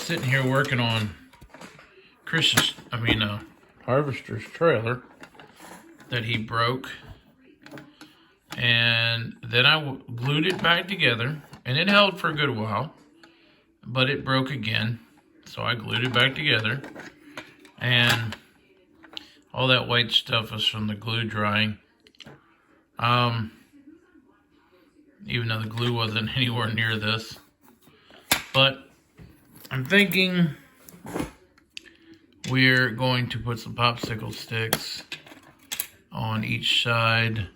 was sitting here working on Harvester's trailer that he broke. And then I glued it back together, and it held for a good while, but it broke again. So I glued it back together, and all that white stuff is from the glue drying. Even though the glue wasn't anywhere near this. But I'm thinking we're going to put some popsicle sticks on each side,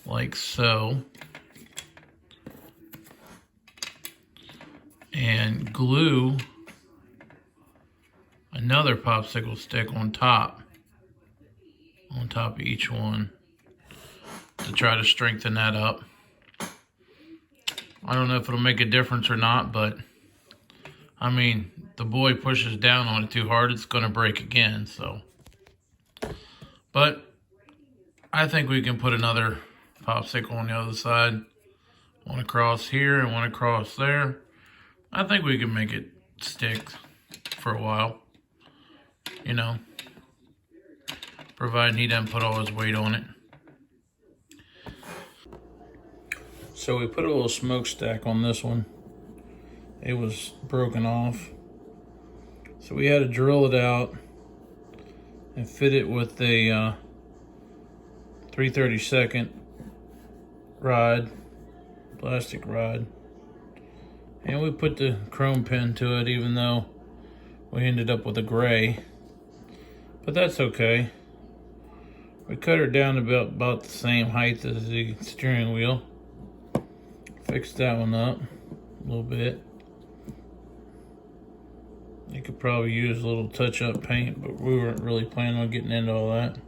like so, and glue another popsicle stick on top of each one to try to strengthen that up. I don't know if it'll make a difference or not, but I mean, the boy pushes down on it too hard, it's going to break again. So, but I think we can put another popsicle on the other side, one across here and one across there. I think we can make it stick for a while, you know, providing he doesn't put all his weight on it. So we put a little smokestack on this one. It was broken off, so we had to drill it out and fit it with a 3/32 rod, plastic rod, and we put the chrome pin to it, even though we ended up with a gray, but that's okay. We cut her down about the same height as the steering wheel. Fixed that one up a little bit. You could probably use a little touch-up paint, but we weren't really planning on getting into all that.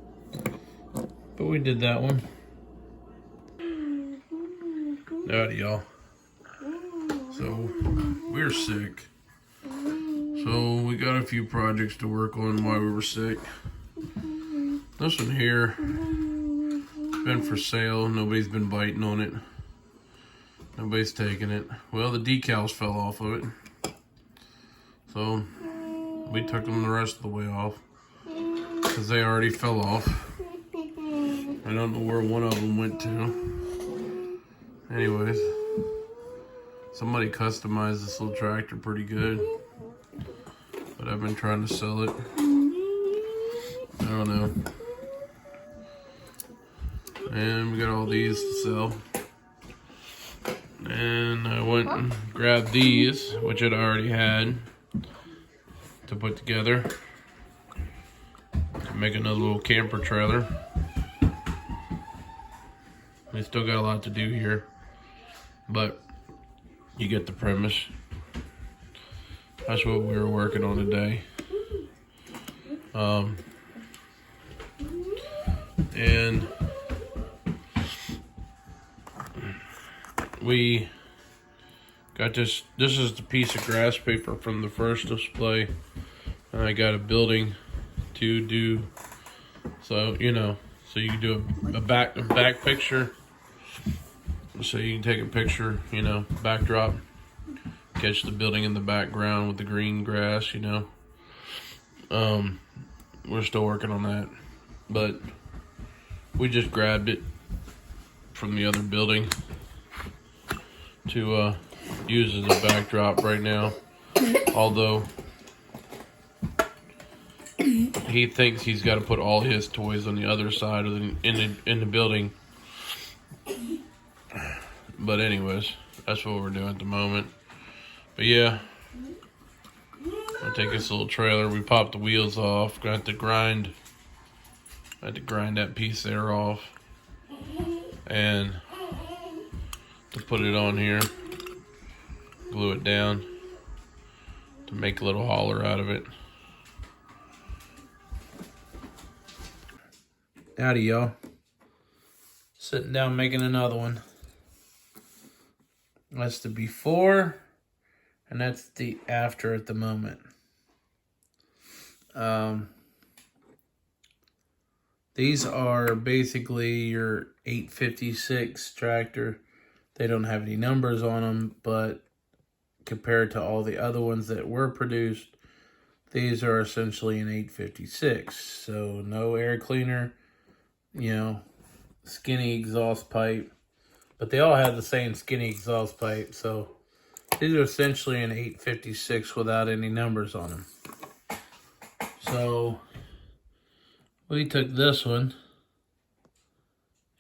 But we did that one. Howdy, y'all. So, we're sick. So, we got a few projects to work on while we were sick. This one here, it's been for sale. Nobody's been biting on it. Nobody's taking it. Well, the decals fell off of it. So, we took them the rest of the way off, because they already fell off. I don't know where one of them went to. Anyways, somebody customized this little tractor pretty good, but I've been trying to sell it. I don't know. And we got all these to sell. And I went and grabbed these, which I'd already had, to put together to make another little camper trailer. We still got a lot to do here, but you get the premise. That's what we were working on today. And we got this is the piece of grass paper from the first display, and I got a building to do, so you know, so you can do a back picture, so you can take a picture, you know, backdrop, catch the building in the background with the green grass, you know. We're still working on that, but we just grabbed it from the other building to use as a backdrop right now. Although he thinks he's got to put all his toys on the other side of in the building. But anyways, that's what we're doing at the moment. But yeah, I'll take this little trailer. We popped the wheels off. I had to grind that piece there off, and to put it on here, glue it down to make a little hauler out of it. Howdy, y'all. Sitting down making another one. That's the before, and that's the after at the moment. These are basically your 856 tractor. They don't have any numbers on them, but compared to all the other ones that were produced, these are essentially an 856. So no air cleaner, you know, skinny exhaust pipe. But they all have the same skinny exhaust pipe. So these are essentially an 856 without any numbers on them. So we took this one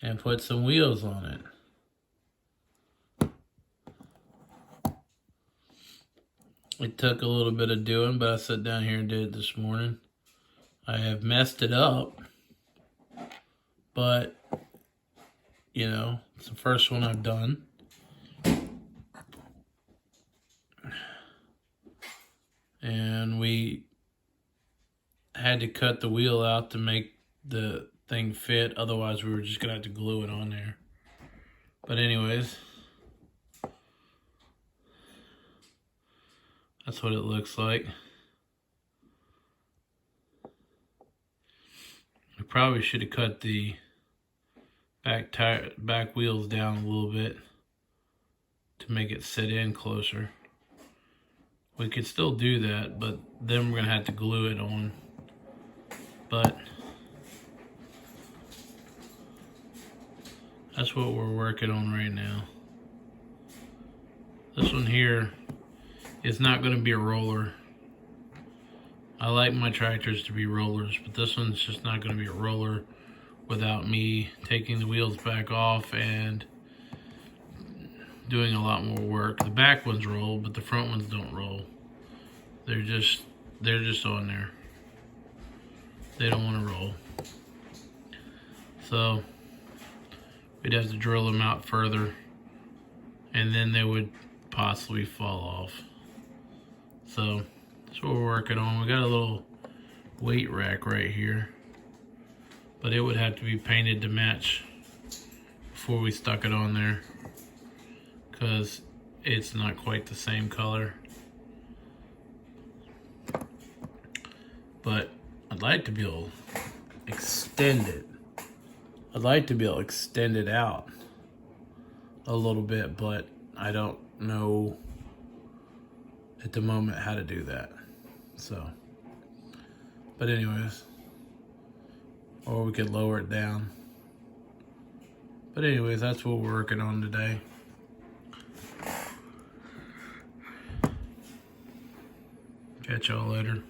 and put some wheels on it. It took a little bit of doing, but I sat down here and did it this morning. I have messed it up, but, you know, it's the first one I've done. And we had to cut the wheel out to make the thing fit. Otherwise, we were just going to have to glue it on there. But anyways, that's what it looks like. I probably should have cut the back wheels down a little bit to make it sit in closer. We could still do that, but then we're gonna have to glue it on. But that's what we're working on right now. This one here is not gonna be a roller. I like my tractors to be rollers, but this one's just not gonna be a roller without me taking the wheels back off and doing a lot more work. The back ones roll, but the front ones don't roll. They're just on there. They don't want to roll. So we'd have to drill them out further, and then they would possibly fall off. So that's what we're working on. We got a little weight rack right here, but it would have to be painted to match before we stuck it on there, because it's not quite the same color. But I'd like to be able to extend it. I'd like to be able to extend it out a little bit, but I don't know at the moment how to do that. So, but anyways, or we could lower it down. But anyways, that's what we're working on today. Catch y'all later.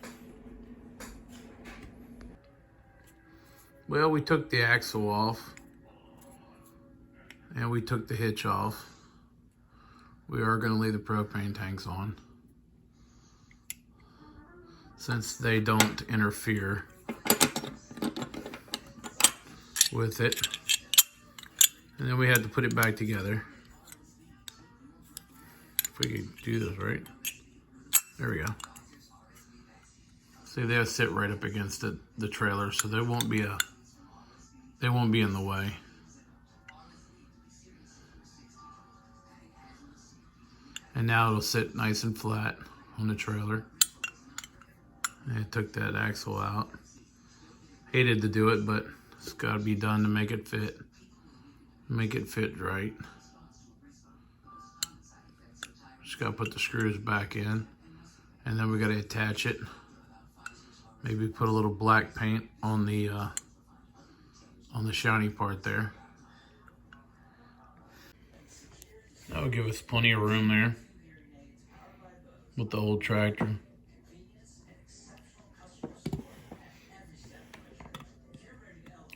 Well, we took the axle off and we took the hitch off. We are going to leave the propane tanks on since they don't interfere with it. And then we had to put it back together. If we could do this right. There we go. See, they'll sit right up against the trailer, so they won't be in the way. And now it'll sit nice and flat on the trailer. And I took that axle out. Hated to do it, but it's got to be done to make it fit. Make it fit right. Just got to put the screws back in, and then we got to attach it. Maybe put a little black paint on the shiny part there. That would give us plenty of room there with the old tractor.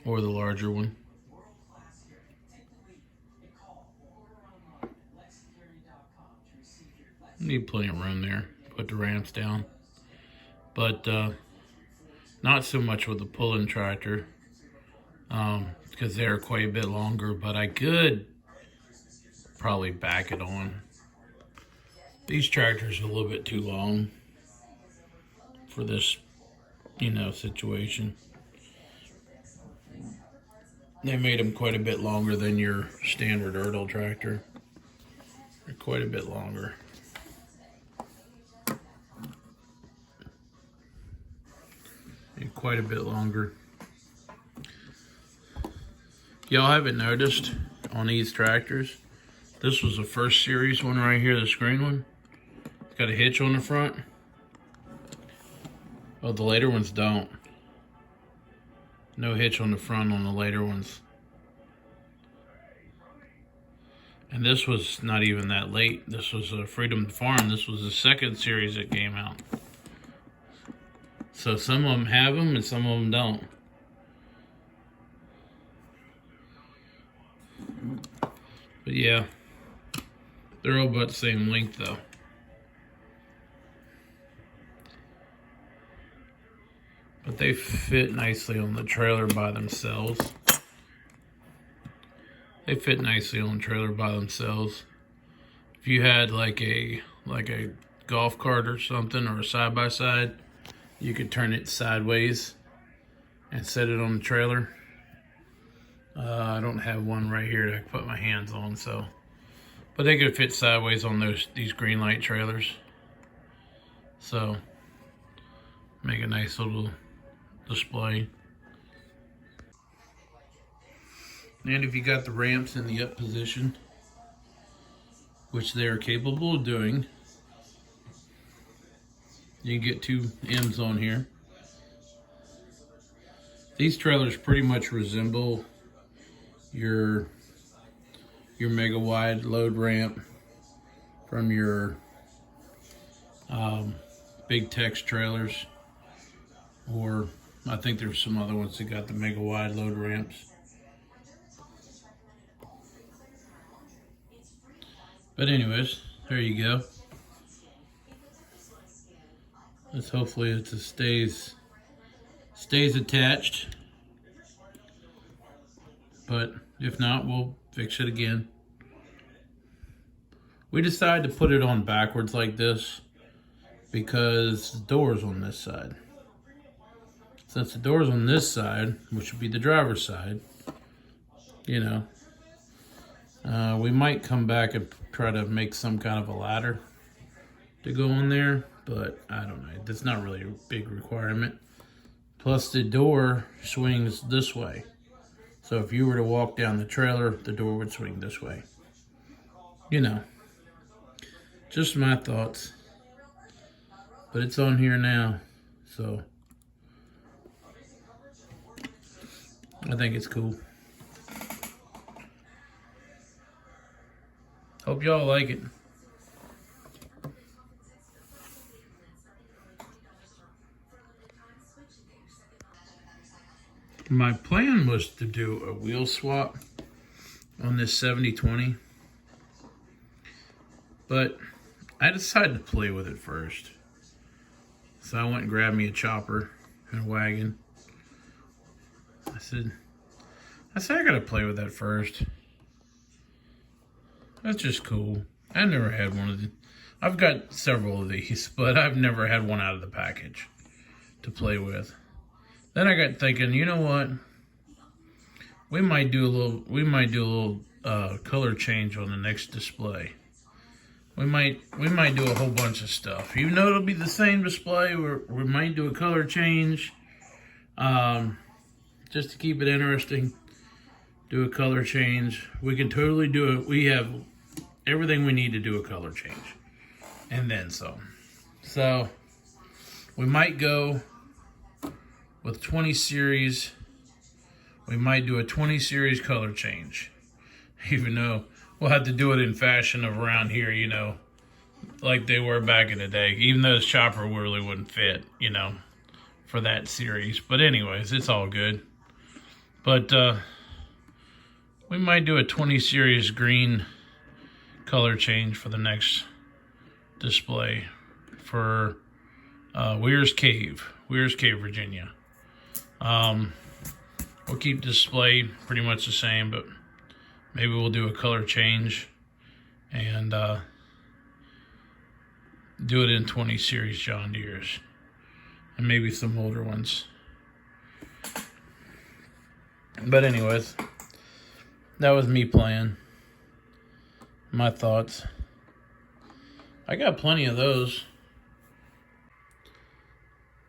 Or the larger one. Need plenty of room there. Put the ramps down. But not so much with the pulling tractor, because they're quite a bit longer, but I could probably back it on. These tractors are a little bit too long for this, situation. They made them quite a bit longer than your standard Ertl tractor. They're quite a bit longer. Quite a bit longer. Y'all haven't noticed on these tractors, this was the first series one right here, the screen one. It's got a hitch on the front. Oh, the later ones don't. No hitch on the front on the later ones. And this was not even that late. This was a Freedom Farm. This was the second series that came out. So some of them have them and some of them don't. But yeah, they're all about the same length though. But they fit nicely on the trailer by themselves. They fit nicely on the trailer by themselves. If you had like a golf cart or something, or a side-by-side, you could turn it sideways and set it on the trailer. I don't have one right here to put my hands on, so. But they could fit sideways on these green light trailers. So, make a nice little display. And if you got the ramps in the up position, which they are capable of doing, you can get two M's on here. These trailers pretty much resemble your mega wide load ramp from your big Tex trailers, or I think there's some other ones that got the mega wide load ramps. But anyways, there you go. Let's hopefully it stays attached. But if not, we'll fix it again. We decided to put it on backwards like this because the door's on this side. Since the door's on this side, which would be the driver's side, you know, we might come back and try to make some kind of a ladder to go on there, but I don't know. That's not really a big requirement. Plus the door swings this way. So if you were to walk down the trailer, the door would swing this way. You know, just my thoughts. But it's on here now, so I think it's cool. Hope y'all like it. My plan was to do a wheel swap on this 7020, but I decided to play with it first. So I went and grabbed me a chopper and a wagon. I said I gotta play with that first. That's just cool. I've never had one of these. I've got several of these, but I've never had one out of the package to play with. Then I got thinking, you know what? We might do a little color change on the next display. We might do a whole bunch of stuff. Even though it'll be the same display, we might do a color change. Just to keep it interesting. Do a color change. We can totally do it. We have everything we need to do a color change. And then some. So we might go with 20 series. We might do a 20 series color change. Even though we'll have to do it in fashion of around here, you know, like they were back in the day. Even though this chopper really wouldn't fit, you know, for that series. But anyways, it's all good. But we might do a 20 series green color change for the next display for Weir's Cave, Virginia. We'll keep display pretty much the same, but maybe we'll do a color change and do it in 20 series John Deere's and maybe some older ones. But anyways, that was me playing. My thoughts. I got plenty of those.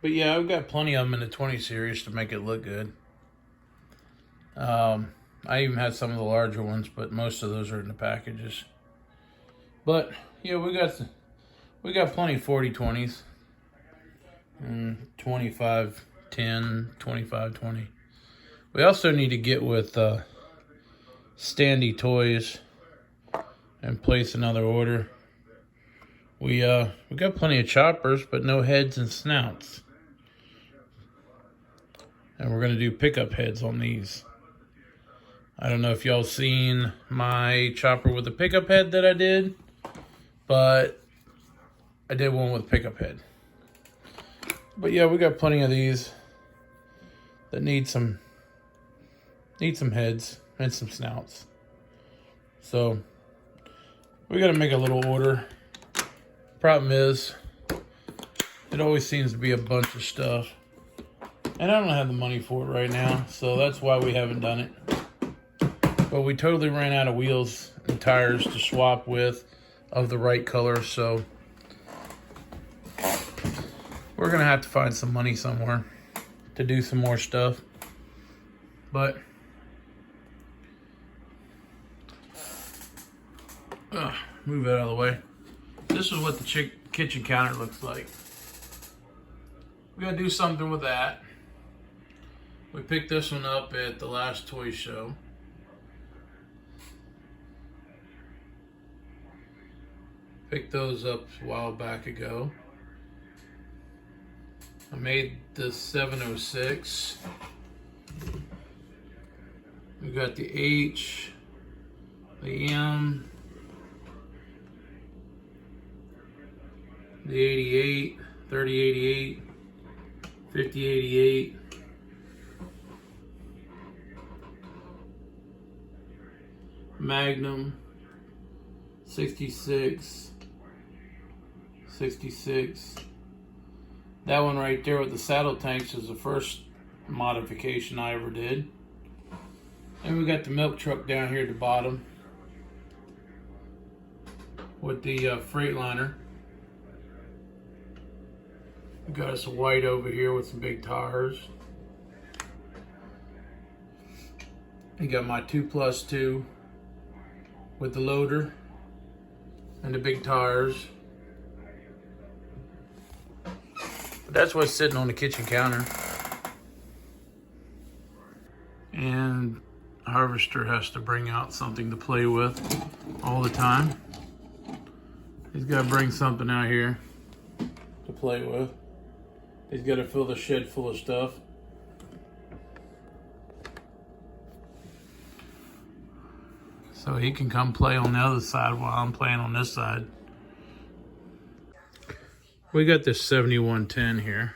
But yeah, I've got plenty of them in the 20 series to make it look good. I even had some of the larger ones, but most of those are in the packages. But yeah, we We got plenty of 40-20s. 25-10, 25-20. We also need to get with Standy Toys and place another order. We got plenty of choppers, but no heads and snouts. And we're gonna do pickup heads on these. I don't know if y'all seen my chopper with a pickup head that I did, but I did one with pickup head. But yeah, we got plenty of these that need some heads and some snouts. So we gotta make a little order. Problem is, it always seems to be a bunch of stuff. And I don't have the money for it right now, so that's why we haven't done it. But we totally ran out of wheels and tires to swap with of the right color, so we're gonna have to find some money somewhere to do some more stuff. But move it out of the way. This is what the kitchen counter looks like. We gotta do something with that. We picked this one up at the last toy show. Picked those up a while back ago. I made the 706. We got the H, the M, the 88, 3088, 5088. Magnum, 66, 66. That one right there with the saddle tanks is the first modification I ever did. And we got the milk truck down here at the bottom with the Freightliner. We got us a white over here with some big tires. You got my 2+2 with the loader and the big tires. That's what's sitting on the kitchen counter. And Harvester has to bring out something to play with all the time. He's got to bring something out here to play with. He's got to fill the shed full of stuff. So he can come play on the other side while I'm playing on this side. We got this 7110 here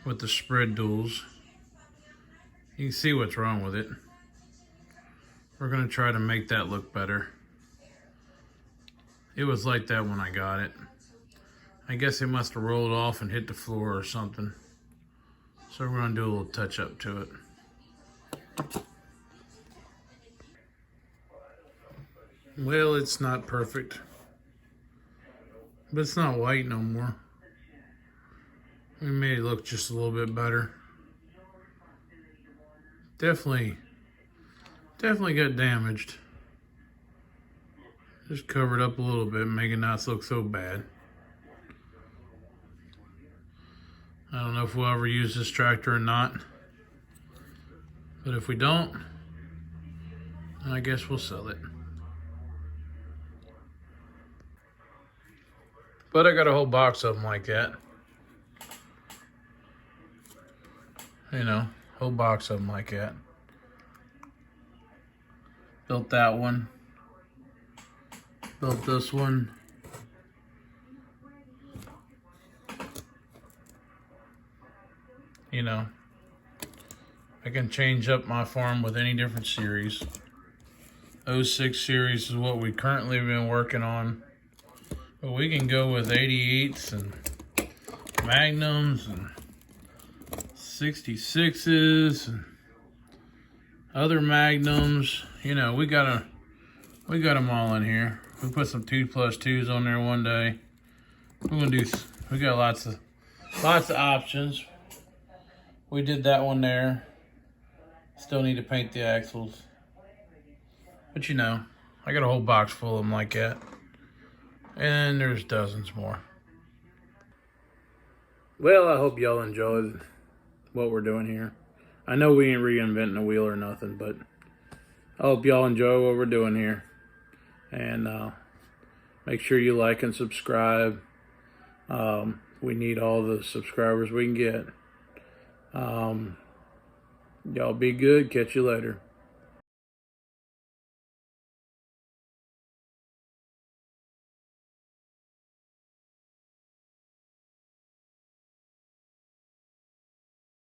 with the spread duals. You can see what's wrong with it. We're gonna try to make that look better. It was like that when I got it. I guess it must have rolled off and hit the floor or something. So we're gonna do a little touch up to it. Well, it's not perfect, but it's not white no more. We made it look just a little bit better. Definitely got damaged. Just covered up a little bit, making it not look so bad. I don't know if we'll ever use this tractor or not, but if we don't, I guess we'll sell it. But I got a whole box of them like that. You know, whole box of them like that. Built that one. Built this one. You know, I can change up my farm with any different series. 06 series is what we currently have been working on. But we can go with 88s and Magnums and 66s and other Magnums. You know, we got them all in here. We put some 2+2s on there one day. We got lots of options. We did that one there. Still need to paint the axles. But you know, I got a whole box full of them like that. And there's dozens more. Well, I hope y'all enjoyed what we're doing here. I know we ain't reinventing the wheel or nothing, but I hope y'all enjoy what we're doing here. And make sure you like and subscribe. We need all the subscribers we can get. Y'all be good. Catch you later.